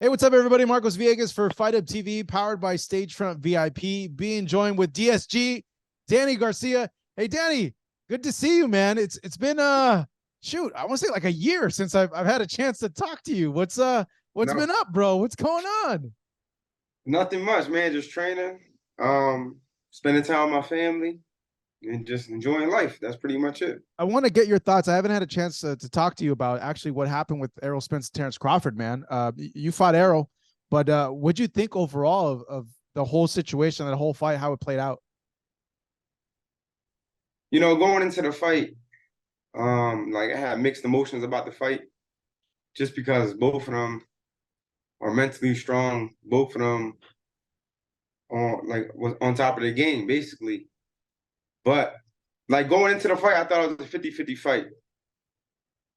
Hey, what's up, everybody? Marcos Villegas for Fight Up TV, powered by Stagefront VIP. Being joined with DSG, Danny Garcia. Hey, Danny, good to see you, man. It's been shoot, I want to say like a year since I've had a chance to talk to you. What's No, been up, bro? What's going on? nothing much, man. Just training, spending time with my family, and just enjoying life. That's pretty much it. I want to get your thoughts. I haven't had a chance to talk to you about actually what happened with Errol Spence, Terence Crawford, man. You fought Errol, but what'd you think overall of the whole situation, that whole fight, how it played out? Going into the fight, like I had mixed emotions about the fight, just because both of them are mentally strong. Both of them was on top of their game, basically. But like going into the fight, I thought it was a 50-50 fight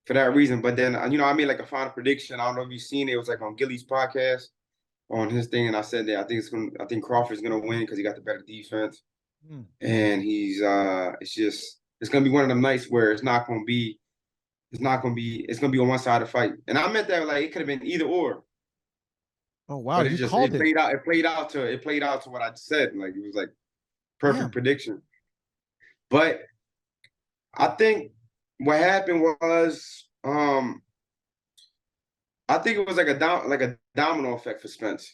for that reason. But then, I made like a final prediction. I don't know if you've seen it. It was like on Gilly's podcast on his thing, and I said that I think Crawford's gonna win because he got the better defense, and it's gonna be one of them nights where it's gonna be on one side of the fight, and I meant that like it could have been either or, Oh wow, but you called it. It played out to what I said. Like it was like perfect prediction, but I think what happened was I think it was like a domino effect for Spence.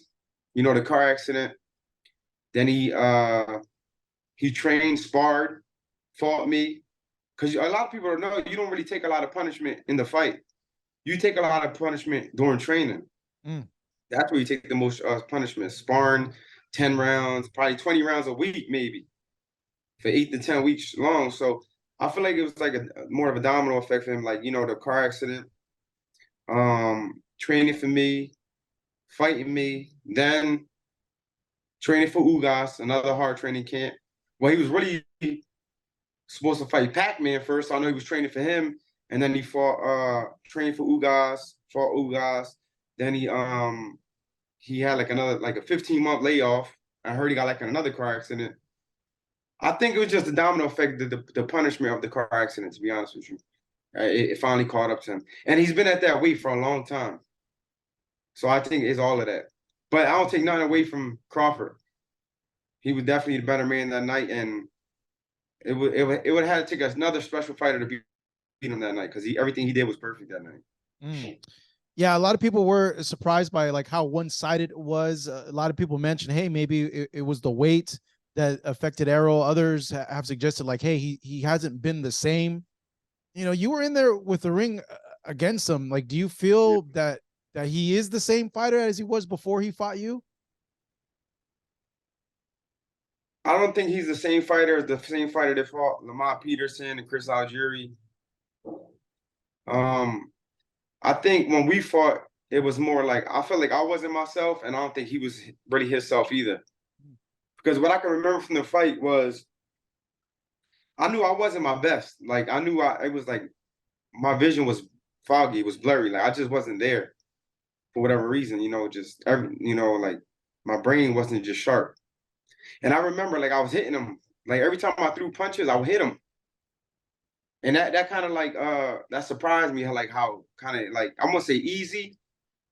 The car accident. Then he trained, sparred, fought me. Because a lot of people don't know you don't really take a lot of punishment in the fight. You take a lot of punishment during training. That's where you take the most punishment. Sparring 10 rounds, probably 20 rounds a week, maybe, for 8 to 10 weeks long. So I feel like it was like more of a domino effect for him. Like, the car accident, training for me, fighting me, then training for Ugas, another hard training camp. Well, he was really supposed to fight Pac-Man first. So I know he was training for him, and then he trained for Ugas, fought Ugas. Then he had like a 15-month layoff. I heard he got like another car accident. I think it was just the domino effect, the punishment of the car accident, to be honest with you. It finally caught up to him. And he's been at that weight for a long time. So I think it's all of that. But I don't take nothing away from Crawford. He was definitely the better man that night, and it would have had to take another special fighter to beat him that night, because everything he did was perfect that night. Yeah, a lot of people were surprised by like how one-sided it was. A lot of people mentioned, hey, maybe it was the weight that affected Errol. Others have suggested like, hey, he hasn't been the same. You were in there with the ring against him. Like, do you feel that he is the same fighter as he was before he fought you? I don't think he's the same fighter as the same fighter that fought Lamont Peterson and Chris Algieri. I think when we fought, it was more like I felt like I wasn't myself, and I don't think he was really himself either. Because what I can remember from the fight was I knew I wasn't my best. Like I knew it was like my vision was foggy, it was blurry. Like I just wasn't there for whatever reason. Like my brain wasn't just sharp. And I remember like I was hitting him. Like every time I threw punches, I would hit him. And that kind of like that surprised me, how kind of like I'm gonna say easy,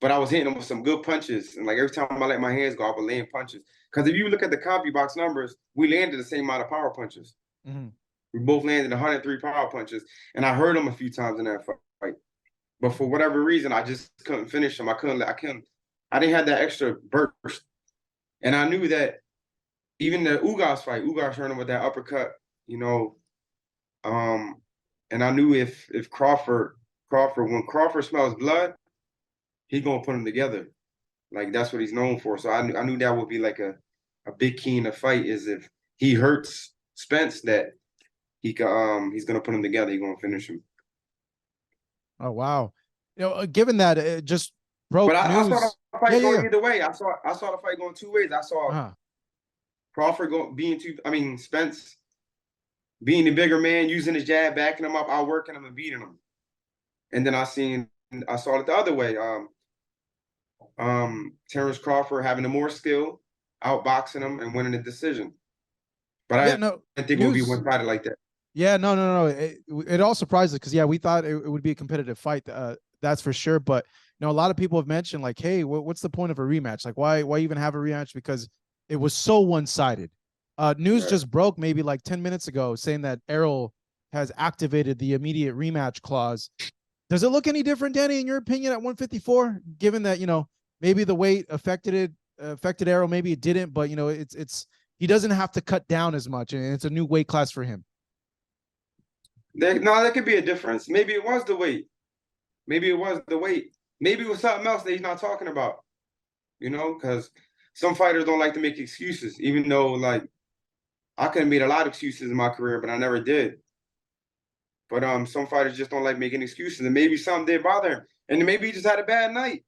but I was hitting him with some good punches. And like every time I let my hands go, I would land punches. Because if you look at the CompuBox numbers, we landed the same amount of power punches. We both landed 103 power punches, and I hurt him a few times in that fight. But for whatever reason, I just couldn't finish him. I didn't have that extra burst. And I knew that even the Ugas fight, Ugas hurt him with that uppercut, and I knew if Crawford, when Crawford smells blood, he's gonna put him together. Like that's what he's known for. So I knew that would be like a big key in the fight, is if he hurts Spence, that he's gonna put him together. He's gonna finish him. Oh wow. Given that it just broke But I news. saw the fight going either way. I saw the fight going two ways. I saw Crawford Spence being the bigger man, using his jab, backing him up, outworking him and beating him. And then I saw it the other way. Terence Crawford having the more skill, outboxing him and winning the decision. But I didn't think it would be one-sided like that. Yeah, no. It all surprised us because we thought it would be a competitive fight. That's for sure. But a lot of people have mentioned like, hey, what's the point of a rematch? Like, why even have a rematch? Because it was so one sided. News Right. just broke maybe like 10 minutes ago saying that Errol has activated the immediate rematch clause. Does it look any different, Danny, in your opinion, at 154? Given that maybe the weight affected Errol, maybe it didn't, but it's he doesn't have to cut down as much, and it's a new weight class for him. No, there could be a difference. Maybe it was the weight. Maybe it was the weight. Maybe it was something else that he's not talking about. Because some fighters don't like to make excuses, even though like I could have made a lot of excuses in my career, but I never did. But some fighters just don't like making excuses, and maybe something did bother him, and maybe he just had a bad night.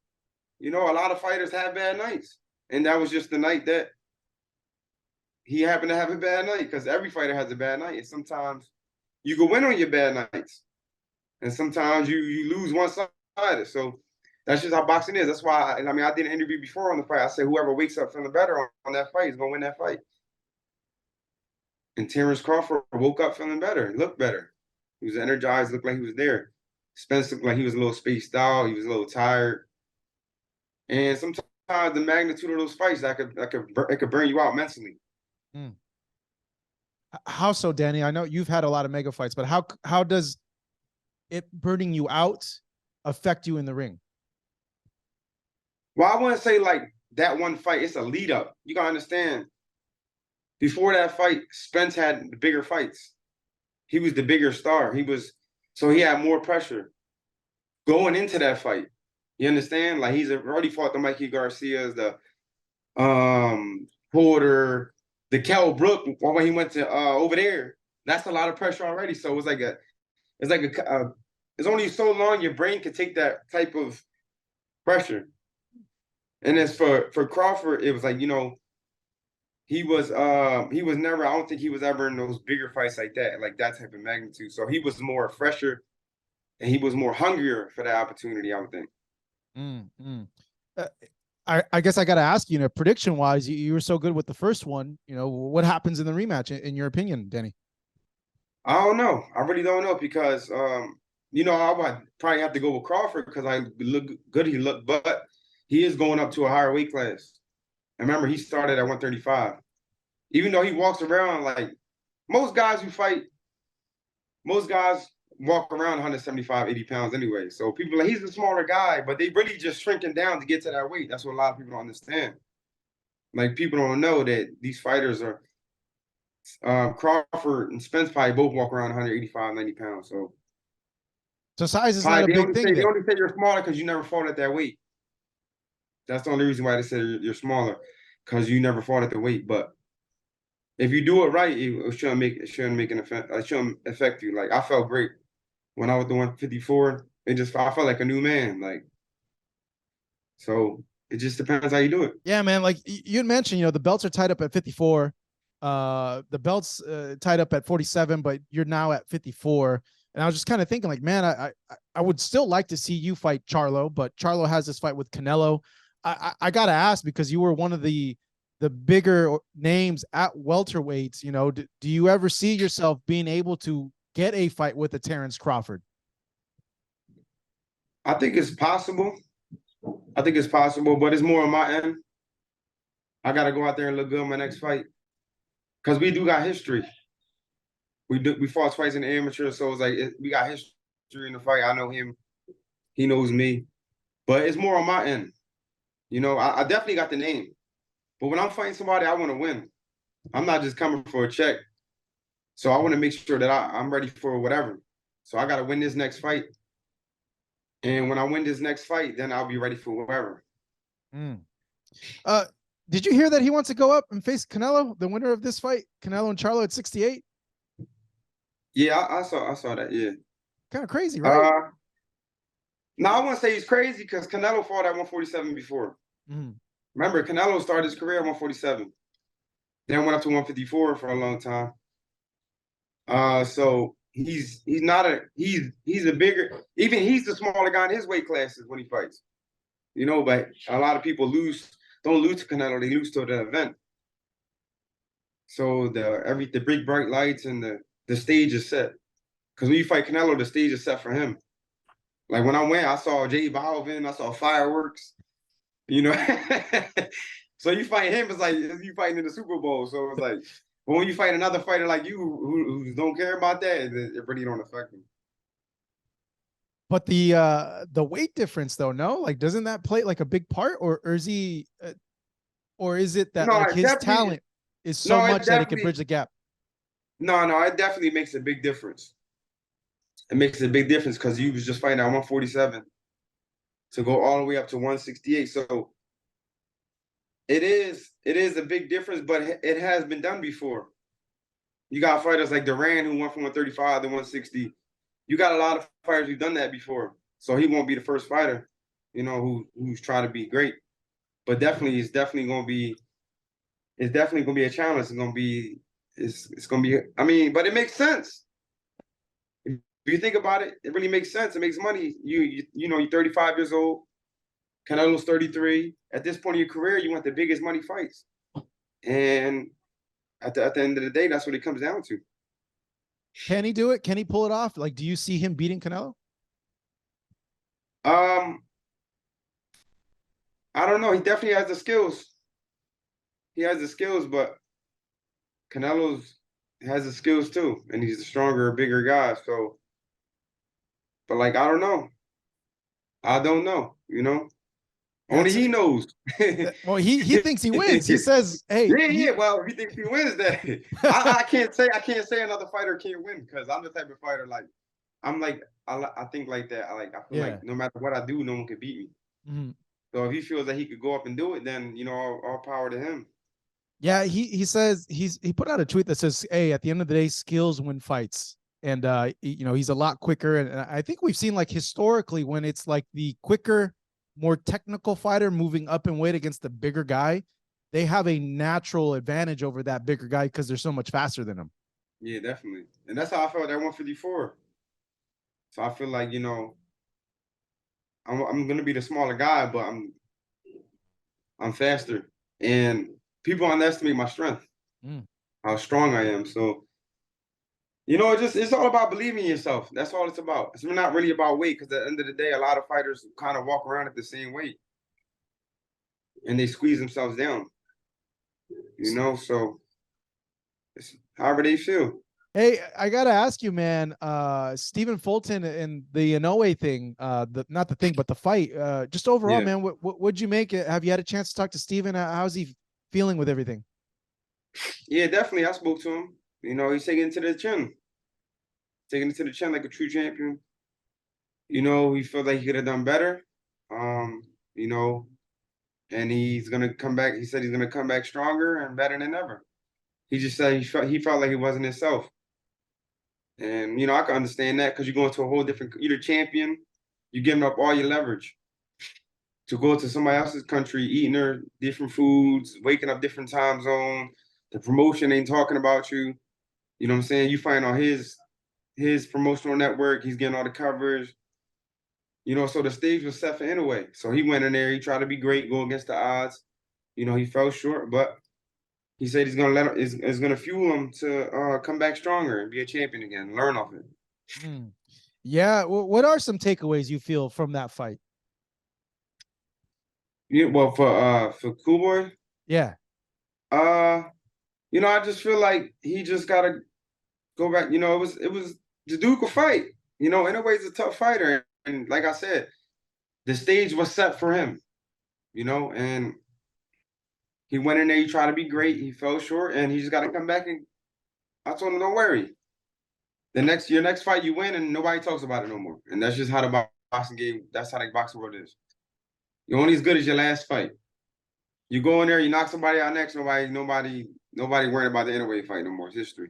A lot of fighters have bad nights, and that was just the night that he happened to have a bad night. Because every fighter has a bad night, and sometimes you can win on your bad nights, and sometimes you lose one sided. So that's just how boxing is. That's why I did an interview before on the fight. I said whoever wakes up feeling better on that fight is gonna win that fight. And Terence Crawford woke up feeling better, looked better. He was energized, looked like he was there. Spence looked like he was a little spaced out. He was a little tired. And sometimes the magnitude of those fights it could burn you out mentally. Mm. How so, Danny? I know you've had a lot of mega fights, but how does it burning you out affect you in the ring? Well, I wouldn't say like that one fight. It's a lead up. You gotta understand. Before that fight, Spence had the bigger fights. He was the bigger star. So he had more pressure going into that fight. You understand? Like he's already fought the Mikey Garcias, the Porter, the Kell Brook when he went to over there. That's a lot of pressure already. So it's only so long your brain can take that type of pressure. And as for Crawford, it was like he was never. I don't think he was ever in those bigger fights like that type of magnitude. So he was more fresher and he was more hungrier for that opportunity, I would think. Uh, I guess I got to ask you, prediction wise, you were so good with the first one. What happens in the rematch, in your opinion, Danny? I don't know. I really don't know because I would probably have to go with Crawford because I look good. He looked, but he is going up to a higher weight class. And remember, he started at 135. Even though he walks around like most guys who fight, most guys walk around 175, 80 pounds anyway. So people like he's a smaller guy, but they really just shrinking down to get to that weight. That's what a lot of people don't understand. Like people don't know that these fighters are Crawford and Spence probably both walk around 185, 90 pounds. So size is not a Probably big thing they then. only say you're smaller because you never fought at that weight. That's the only reason why they say you're smaller because you never fought at the weight. But if you do it right, it shouldn't make an effect. It shouldn't affect you. Like I felt great when I was doing 154. I felt like a new man. Like so, it just depends how you do it. Yeah, man. Like you had mentioned, the belts are tied up at 54. The belts tied up at 47, but you're now at 54. And I was just kind of thinking, like, man, I would still like to see you fight Charlo, but Charlo has this fight with Canelo. I gotta ask because you were one of the bigger names at welterweights. Do you ever see yourself being able to get a fight with a Terence Crawford? I think it's possible. But it's more on my end. I got to go out there and look good in my next fight because we do got history. We fought twice in the amateur, so it's like we got history in the fight. I know him, he knows me, but it's more on my end. I definitely got the name, but when I'm fighting somebody, I want to win. I'm not just coming for a check, so I want to make sure that I'm ready for whatever. So I got to win this next fight, and when I win this next fight, then I'll be ready for whatever. Mm. Did you hear that he wants to go up and face Canelo, the winner of this fight, Canelo and Charlo at 68? Yeah, I saw that. Yeah, kind of crazy, right? No, I wouldn't say he's crazy because Canelo fought at 147 before. Mm. Remember, Canelo started his career at 147, then went up to 154 for a long time. So he's a bigger, even he's the smaller guy in his weight classes when he fights. But a lot of people don't lose to Canelo, they lose to the event. So the big bright lights and the stage is set. Because when you fight Canelo, the stage is set for him. Like when I went, I saw J Balvin, I saw fireworks, you know. So you fight him, it's like you fighting in the Super Bowl. So it's like, but when you fight another fighter like you who don't care about that, it really don't affect him. But the weight difference though, no, like doesn't that play like a big part, or is he, or is it that No, like it his definitely, talent is so no, it much that it can definitely, bridge the gap? no, it definitely makes a big difference. It makes a big difference because you was just fighting at 147 to go all the way up to 168. So it is a big difference, but it has been done before. You got fighters like Duran who went from 135 to 160. You got a lot of fighters who've done that before. So he won't be the first fighter, who's trying to be great. But definitely, it's definitely gonna be a challenge. It's gonna be. I mean, but it makes sense. If you think about it, it really makes sense. It makes money. You're 35 years old. Canelo's 33. At this point in your career, you want the biggest money fights. And at the end of the day, that's what it comes down to. Can he do it? Can he pull it off? Like, do you see him beating Canelo? Um, I don't know. He definitely has the skills. He has the skills, but Canelo's has the skills too, and he's a stronger, bigger guy. So, but like, I don't know. I don't know. Only That's he knows. well, he thinks he wins. He says, "Hey, Yeah. Well, if he thinks he wins, that I can't say another fighter can't win because I'm the type of fighter like I'm like I think like that. I feel yeah." like no matter what I do, no one can beat me. Mhm. So if he feels that he could go up and do it, then all power to him. Yeah, he says he put out a tweet that says, "Hey, at the end of the day, skills win fights." And he's a lot quicker, and I think we've seen like historically when it's like the quicker, more technical fighter moving up in weight against the bigger guy, they have a natural advantage over that bigger guy because they're so much faster than him. Yeah, definitely. And that's how I felt at 154. So I feel like I'm gonna be the smaller guy, but I'm faster, and people underestimate my strength, Mm. how strong I am. So it's all about believing in yourself. That's all it's about. It's not really about weight, because at the end of the day, a lot of fighters kind of walk around at the same weight and they squeeze themselves down. So it's however they feel. Hey, I gotta ask you, man. Stephen Fulton and the Inoue thing, the not the thing, but the fight. Just overall, Yeah, man, what'd you make? Have you had a chance to talk to Stephen? How's he feeling with everything? yeah, definitely. I spoke to him. He's taking it to the chin like a true champion. He felt like he could have done better. Um, you know, and he's gonna come back. He said he's gonna come back stronger and better than ever. He just said he felt like he wasn't himself. And I can understand that because you're going to a whole different. You're the champion. You're giving up all your leverage to go to somebody else's country, eating their different foods, waking up different time zone. The promotion ain't talking about you. You know what I'm saying? You find on his promotional network, he's getting all the coverage. So the stage was set for anyway. So he went in there, he tried to be great, go against the odds. He fell short, but he said he's gonna is gonna fuel him to come back stronger and be a champion again, learn off it. Mm. Yeah. What are some takeaways you feel from that fight? Yeah, well, for Cool Boy, Yeah. uh, I just feel like he just gotta go back. It was the Duke of fight. Anyway, he's a tough fighter, and like I said, the stage was set for him. And he went in there, he tried to be great, he fell short, and he just got to come back. And I told him, don't worry, your next fight you win, and nobody talks about it no more. And that's just how the boxing game. That's how the boxing world is. You're only as good as your last fight. You go in there, you knock somebody out next. Nobody worrying about the anyway fight no more. It's history.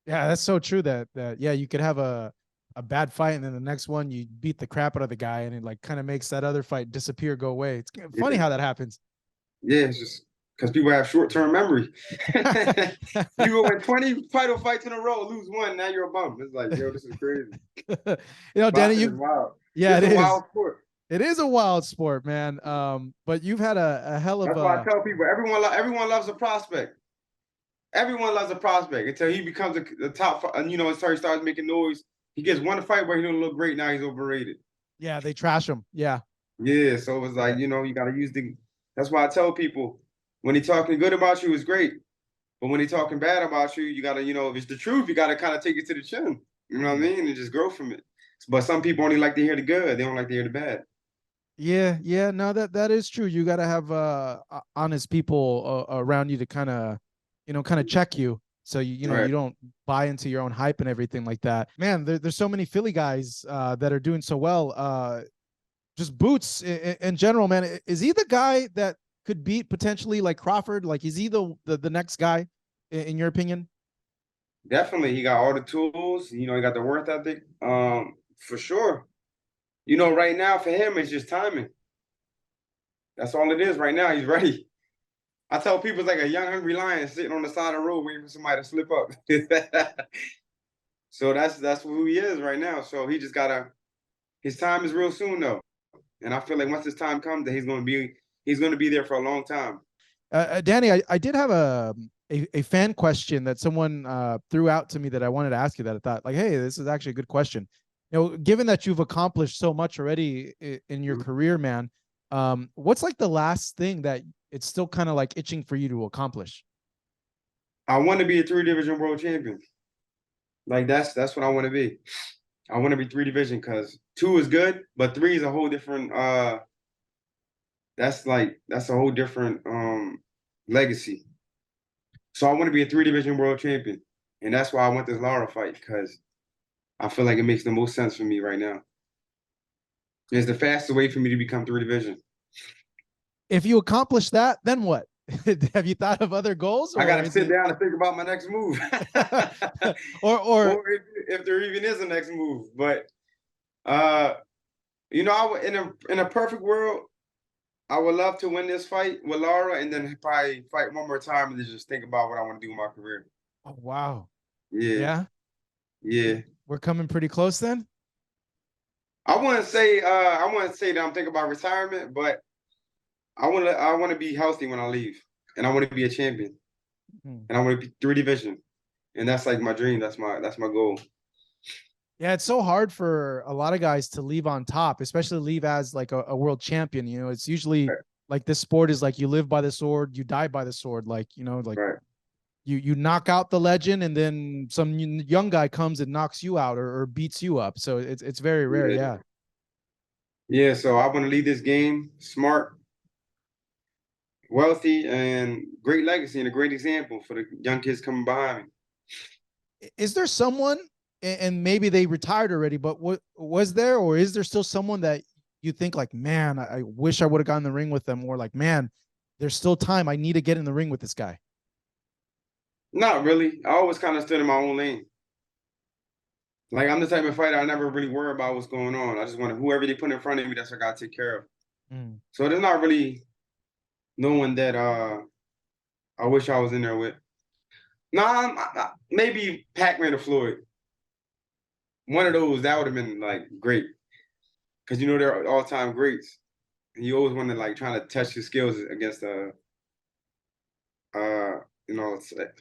Yeah, that's so true. That yeah, you could have a bad fight, and then the next one you beat the crap out of the guy, and it like kind of makes that other fight disappear, go away. It's funny Yeah, how that happens. yeah, it's just because people have short-term memory. You go win 20 title fights in a row, lose one, now you're a bum. It's like, yo, this is crazy. Danny, Boxing is wild. yeah, It's it a is. wild sport. It is a wild sport, man. But you've had a hell of That's why I a tell people everyone loves a prospect. Everyone loves a prospect until he becomes the top. Until he starts making noise. He gets one fight where he don't look great. Now he's overrated. Yeah, they trash him. Yeah. Yeah, so it was like, Yeah. you know, you got to use the. That's why I tell people when he talking good about you is great, but when he talking bad about you, you got to, you know, if it's the truth, you got to kind of take it to the chin. You know what I Mm. mean? And just grow from it. But some people only like to hear the good; they don't like to hear the bad. Yeah, yeah, no, that is true. You got to have honest people around you to kind of, kind of check you, so Right. you don't buy into your own hype and everything like that. Man, there's so many Philly guys that are doing so well. Just Boots in general, man. Is he the guy that could beat potentially like Crawford? Like, is he the next guy in your opinion? Definitely, he got all the tools. You know, he got the work ethic. For sure. You know, right now for him, it's just timing. That's all it is right now. He's ready. I tell people it's like a young, hungry lion sitting on the side of the road waiting for somebody to slip up. So that's who he is right now. So he just gotta. His time is real soon though, and I feel like once his time comes, that he's gonna be there for a long time. Danny, I did have a fan question that someone threw out to me that I wanted to ask you, that I thought like, hey, this is actually a good question. Given that you've accomplished so much already in your Mhm. career, man, what's like the last thing that it's still kind of like itching for you to accomplish? I want to be a three division world champion. Like that's what I want to be. I want to be three division because two is good, but three is a whole different. That's a whole different legacy. So I want to be a three division world champion, and that's why I want this Lara fight because I feel like it makes the most sense for me right now. It's the fastest way for me to become three division. If you accomplish that, then what? Have you thought of other goals, I or gotta is sit it down and think about my next move, or or if there even is a next move. But uh, you know, in a perfect world, I would love to win this fight with Lara, and then probably fight one more time, and then just think about what I want to do with my career. oh wow. Yeah, Yeah, yeah. we're coming pretty close then. I wouldn't say that I'm thinking about retirement, but I want to be healthy when I leave, and I want to be a champion, Hmm. and I want to be three division, and that's like my dream. That's my goal. Yeah, it's so hard for a lot of guys to leave on top, especially leave as like a world champion. It's usually Right, like this sport is like you live by the sword, you die by the sword. Like, like right. you knock out the legend, and then some young guy comes and knocks you out, or beats you up. So it's very rare. Yeah, Yeah. yeah. So I want to lead this game smart, wealthy, and great legacy, and a great example for the young kids coming behind me. Is there someone, and maybe they retired already, but what was there, or is there still someone that you think like, man, I wish I would have gotten in the ring with them, or like, man, there's still time. I need to get in the ring with this guy. Not really. I always kind of stood in my own lane. Like I'm the type of fighter I never really worry about what's going on. I just want to whoever they put in front of me, that's what I gotta take care of. Mm. So there's not really no one that I wish I was in there with. Nah, maybe Pac-Man or Floyd. One of those that would have been like great because you know they're all-time greats, and you always want to like trying to test your skills against uh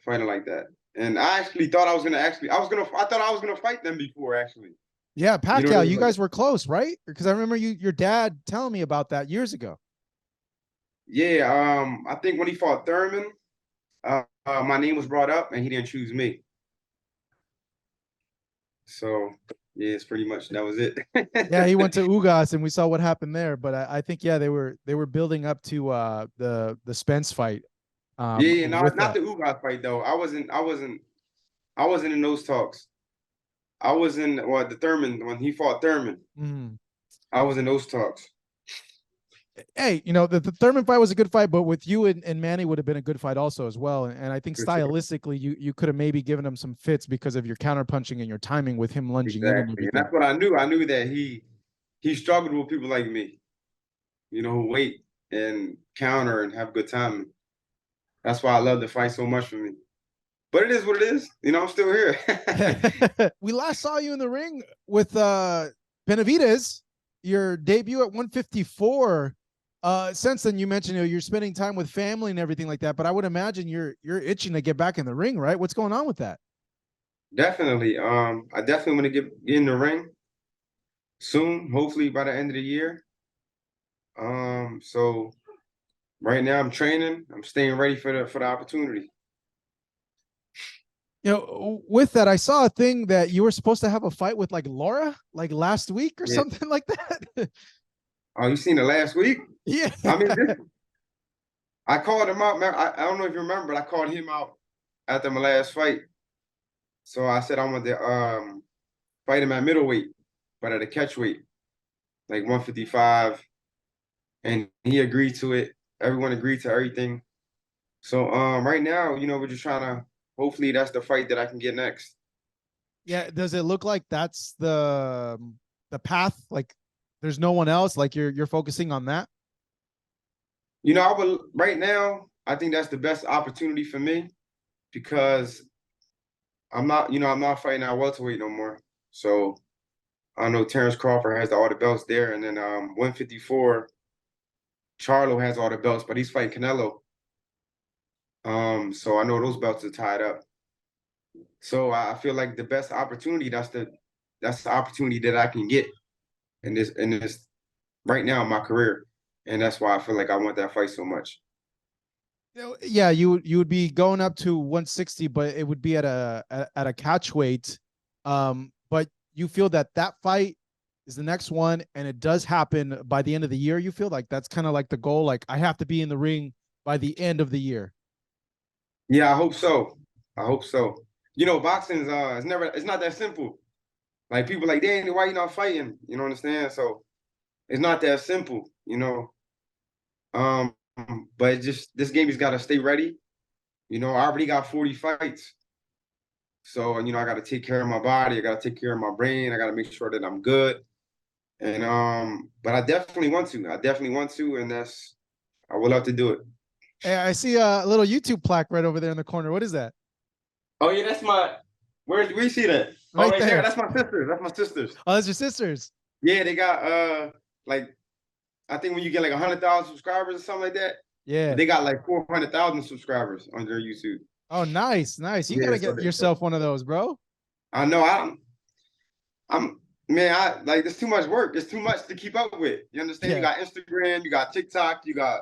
fighting like that. And I actually thought I thought I was gonna fight them before actually. Yeah, You know, Pacquiao, you guys were close, right? Because I remember your dad telling me about that years ago. yeah. I think when he fought Thurman, my name was brought up, and he didn't choose me. So yeah, it's pretty much that was it. Yeah, he went to Ugas, and we saw what happened there. But I think, yeah, they were building up to the Spence fight Yeah, yeah, with not that. the Ugas fight though. I wasn't in those talks. I was in the Thurman when he fought Thurman. Mm. I was in those talks. Hey, the Thurman fight was a good fight, but with you and Manny would have been a good fight also as well. And I think For sure. stylistically, you could have maybe given him some fits because of your counter punching and your timing with him lunging in and Exactly. And everything. that's what I knew. I knew that he struggled with people like me, you know, who wait and counter and have good timing. That's why I love the fight so much for me. But it is what it is. You know, I'm still here. We last saw you in the ring with Benavidez, your debut at 154. Since then, you mentioned you're spending time with family and everything like that. But I would imagine you're itching to get back in the ring, right? What's going on with that? Definitely. I definitely want to get in the ring. soon, hopefully by the end of the year. So right now I'm training. I'm staying ready for the opportunity. You know, with that, I saw a thing that you were supposed to have a fight with like Laura, like last week or Yeah. something like that. Oh, you seen it last week? Yeah. I mean, I called him out. I don't know if you remember, but I called him out after my last fight. So I said I wanted to fight him at middleweight, but at a catch weight, like 155, and he agreed to it. Everyone agreed to everything. So right now, we're just trying to. Hopefully, that's the fight that I can get next. Yeah. Does it look like that's the path? Like there's no one else. Like you're focusing on that. I would right now. I think that's the best opportunity for me because I'm not fighting at welterweight no more. So I know Terence Crawford has all the belts there, and then 154, Charlo has all the belts, but he's fighting Canelo. So I know those belts are tied up. So I feel like the best opportunity, that's the opportunity that I can get in this right now in my career. And that's why I feel like I want that fight so much. Yeah, you would be going up to 160, but it would be at a catch weight. But you feel that that fight is the next one, and it does happen by the end of the year. You feel like that's kind of like the goal. Like I have to be in the ring by the end of the year. Yeah, I hope so. I hope so. Boxing is it's not that simple. Like people like, Danny, why you not fighting? You know what I'm saying? So it's not that simple. Um, but this game has got to stay ready. I already got 40 fights. So, I got to take care of my body. I got to take care of my brain. I got to make sure that I'm good. And but I definitely want to. I definitely want to, and I would love to do it. Hey, I see a little YouTube plaque right over there in the corner. What is that? Oh yeah, that's my. Where you see that? Oh, Right right there. there. That's my sister. That's my sisters. Oh, that's your sisters. Yeah, they got like I think when you get like 100,000 subscribers or something like that, Yeah. they got like 400,000 subscribers on their YouTube. Oh, nice, nice. You Yeah, gotta so get yourself one of those, bro. I know I'm man, I like there's too much work. It's too much to keep up with. You understand? You Yeah. got Instagram, you got TikTok, you got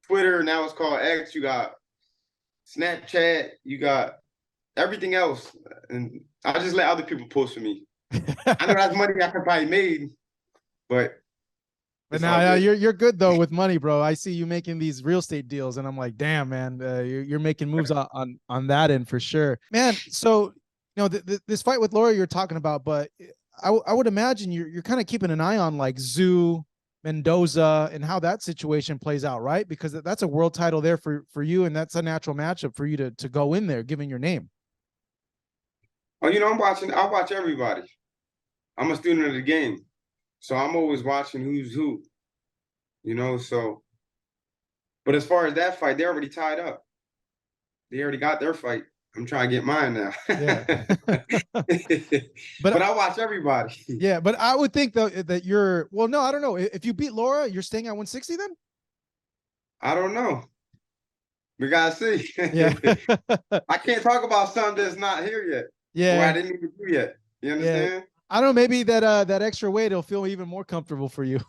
Twitter, now it's called X, you got Snapchat, you got everything else. And I just let other people post for me. I know that's money I could probably made, but But it's now all good. you're good though with money, bro. I see you making these real estate deals, and I'm like, damn, man, you're making moves on that end for sure, man. So this fight with Laura you're talking about, but I would imagine you're kind of keeping an eye on like Zoo Mendoza and how that situation plays out, right? Because that's a world title there for you, and that's a natural matchup for you to go in there, given your name. Oh, I watch everybody. I'm a student of the game. So I'm always watching who's who. So but as far as that fight, they're already tied up. They already got their fight. I'm trying to get mine now. Yeah. But But I watch everybody. yeah, but I would think though that you're well, no, I don't know. If you beat Laura, you're staying at 160 then? I don't know. We gotta see. Yeah. I can't talk about something that's not here yet, or I Yeah. didn't even do yet. You Yeah. understand? I don't know, maybe that extra weight will feel even more comfortable for you.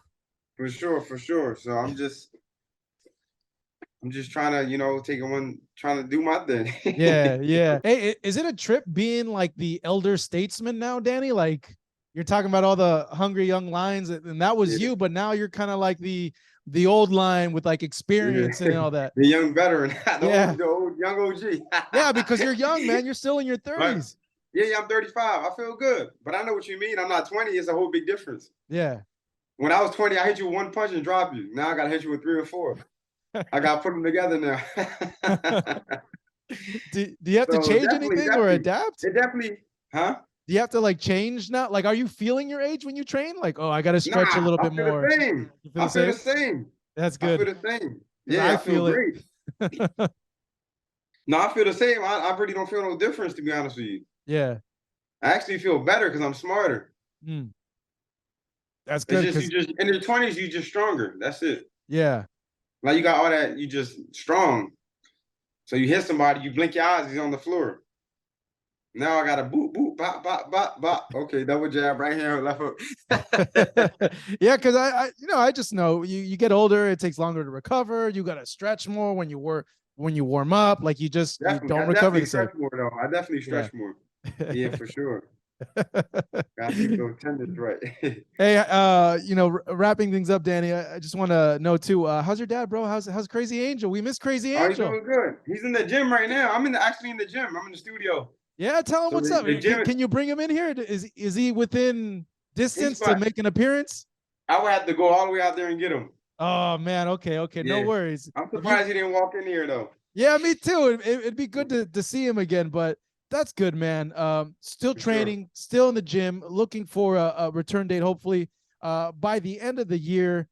For sure, for sure. So I'm just trying to, trying to do my thing. Yeah, yeah. Hey, is it a trip being like the elder statesman now, Danny? Like you're talking about all the hungry young lions, and that was Yeah, you, but now you're kind of like the old line with like yeah. experience and all that. The young veteran, Yeah. the old young OG. Yeah, because you're young, man. You're still in your Right. 30s. Yeah, yeah, I'm 35. I feel good, but I know what you mean. I'm not 20. It's a whole big difference. Yeah. When I was 20, I hit you with one punch and drop you. Now I gotta hit you with 3 or 4. I gotta put them together now. Do you have to So change definitely, anything or definitely, adapt? it definitely, huh? Do you have to like change now? Like, are you feeling your age when you train? Like, oh, I got to stretch a Nah, little I bit feel the more. same. You feel I the feel the same? same. That's I feel good the same. because Yeah, I I feel feel it. great. No, I feel the same. I really don't feel no difference, to be honest with you. Yeah. I actually feel better because I'm smarter. Mm, that's It's good just you because, just in your 20s, you just stronger. That's it. yeah. Like you got all that, you just strong. So you hit somebody, you blink your eyes, he's on the floor. Now I got a boot, boot, bop, bop, bop, bop. Okay, double jab, right hand, left hook. Yeah, because I just know you get older, it takes longer to recover. You got to stretch more when you warm up. Like you Definitely, don't I recover the definitely same. stretch more though. I definitely Yeah. stretch more. Yeah, for sure. Gotta keep those tendons right. Hey, wrapping things up, Danny. I just want to know too. How's your dad, bro? How's Crazy Angel? We miss Crazy Oh, he's Angel. doing good. He's in the gym right now. I'm actually in the gym. I'm in the studio. Yeah, tell him So what's up. the gym, Can you bring him in here? Is he within he's distance to fine. make an appearance? I would have to go all the way out there and get him. Oh man, okay, no Yeah. worries. I'm If you surprised he didn't walk in here though. Yeah, me too. It'd be good to see him again, but that's good, man. Still For sure. training, still in the gym, looking for a return date, hopefully by the end of the year.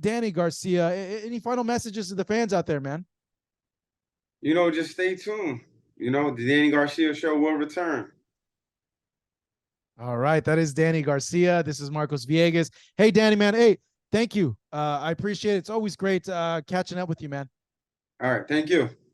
Danny Garcia, any final messages to the fans out there, man? Just stay tuned. The Danny Garcia show will return. All right, that is Danny Garcia. This is Marcos Villegas. Hey, Danny, man. Hey, thank you. I appreciate it. It's always great catching up with you, man. All right. Thank you.